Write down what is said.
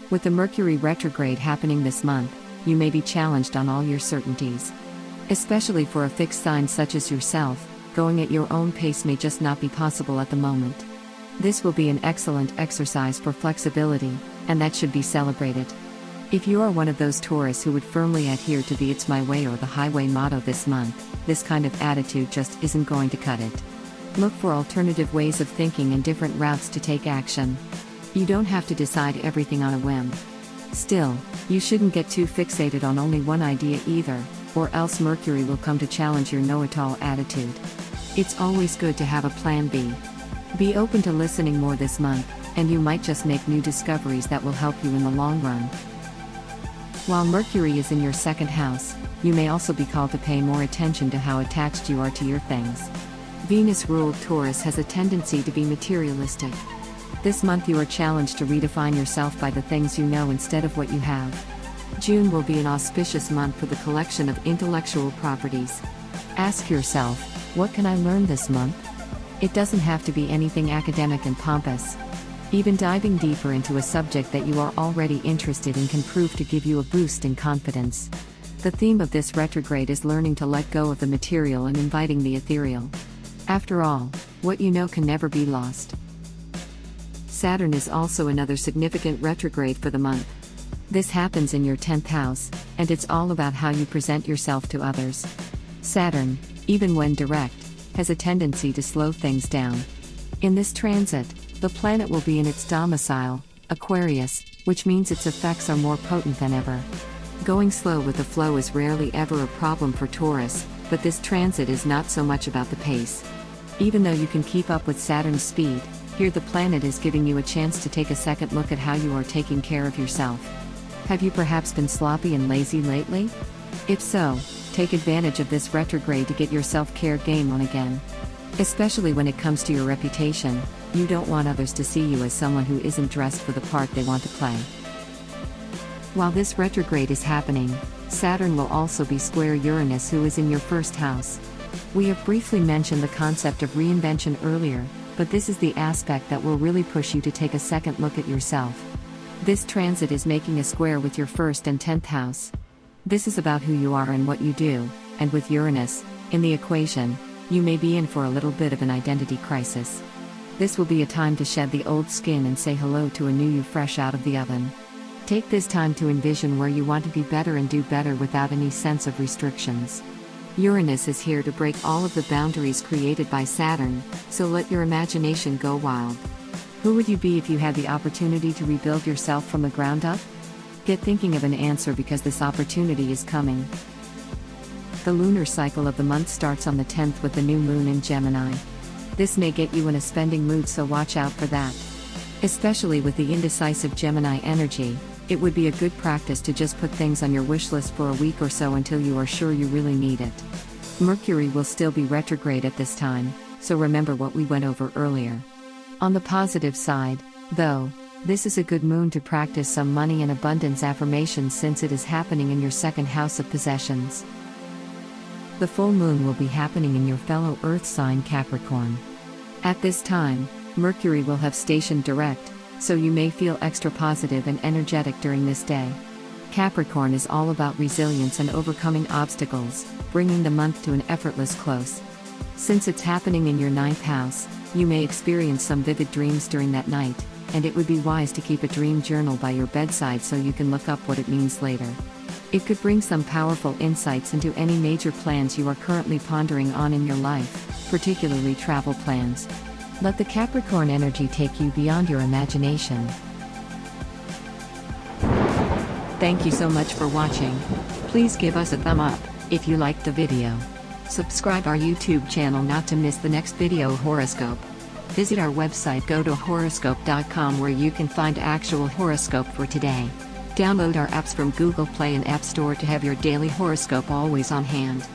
With the Mercury retrograde happening this month, you may be challenged on all your certainties. Especially for a fixed sign such as yourself, going at your own pace may just not be possible at the moment. This will be an excellent exercise for flexibility, and that should be celebrated. If you are one of those Taurus who would firmly adhere to the "it's my way" or the highway motto this month, this kind of attitude just isn't going to cut it. Look for alternative ways of thinking and different routes to take action. You don't have to decide everything on a whim. Still, you shouldn't get too fixated on only one idea either, or else Mercury will come to challenge your know-it-all attitude. It's always good to have a plan B. Be open to listening more this month, and you might just make new discoveries that will help you in the long run. While Mercury is in your second house, you may also be called to pay more attention to how attached you are to your things. Venus-ruled Taurus has a tendency to be materialistic. This month you are challenged to redefine yourself by the things you know instead of what you have. June will be an auspicious month for the collection of intellectual properties. Ask yourself, what can I learn this month? It doesn't have to be anything academic and pompous. Even diving deeper into a subject that you are already interested in can prove to give you a boost in confidence. The theme of this retrograde is learning to let go of the material and inviting the ethereal. After all, what you know can never be lost. Saturn is also another significant retrograde for the month. This happens in your 10th house, and it's all about how you present yourself to others. Saturn, even when direct, has a tendency to slow things down. In this transit, the planet will be in its domicile, Aquarius, which means its effects are more potent than ever. Going slow with the flow is rarely ever a problem for Taurus, but this transit is not so much about the pace. Even though you can keep up with Saturn's speed, here the planet is giving you a chance to take a second look at how you are taking care of yourself. Have you perhaps been sloppy and lazy lately? If so, take advantage of this retrograde to get your self-care game on again. Especially when it comes to your reputation, you don't want others to see you as someone who isn't dressed for the part they want to play. While this retrograde is happening, Saturn will also be square Uranus, who is in your first house. We have briefly mentioned the concept of reinvention earlier, but this is the aspect that will really push you to take a second look at yourself. This transit is making a square with your first and 10th house. This is about who you are and what you do, and with Uranus in the equation, you may be in for a little bit of an identity crisis. This will be a time to shed the old skin and say hello to a new you fresh out of the oven. Take this time to envision where you want to be better and do better without any sense of restrictions. Uranus is here to break all of the boundaries created by Saturn, so let your imagination go wild. Who would you be if you had the opportunity to rebuild yourself from the ground up? Get thinking of an answer, because this opportunity is coming. The lunar cycle of the month starts on the 10th with the new moon in Gemini. This may get you in a spending mood, so watch out for that. Especially with the indecisive Gemini energy, it would be a good practice to just put things on your wish list for a week or so until you are sure you really need it. Mercury will still be retrograde at this time, so remember what we went over earlier. On the positive side, though, this is a good moon to practice some money and abundance affirmations, since it is happening in your second house of possessions. The full moon will be happening in your fellow Earth sign Capricorn. At this time, Mercury will have stationed direct, so you may feel extra positive and energetic during this day. Capricorn is all about resilience and overcoming obstacles, bringing the month to an effortless close. Since it's happening in your 9th house, you may experience some vivid dreams during that night, and it would be wise to keep a dream journal by your bedside so you can look up what it means later. It could bring some powerful insights into any major plans you are currently pondering on in your life, particularly travel plans. Let the Capricorn energy take you beyond your imagination. Thank you so much for watching. Please give us a thumb up if you liked the video. Subscribe our YouTube channel not to miss the next video horoscope. Visit our website GoToHoroscope.com, where you can find actual horoscope for today. Download our apps from Google Play and App Store to have your daily horoscope always on hand.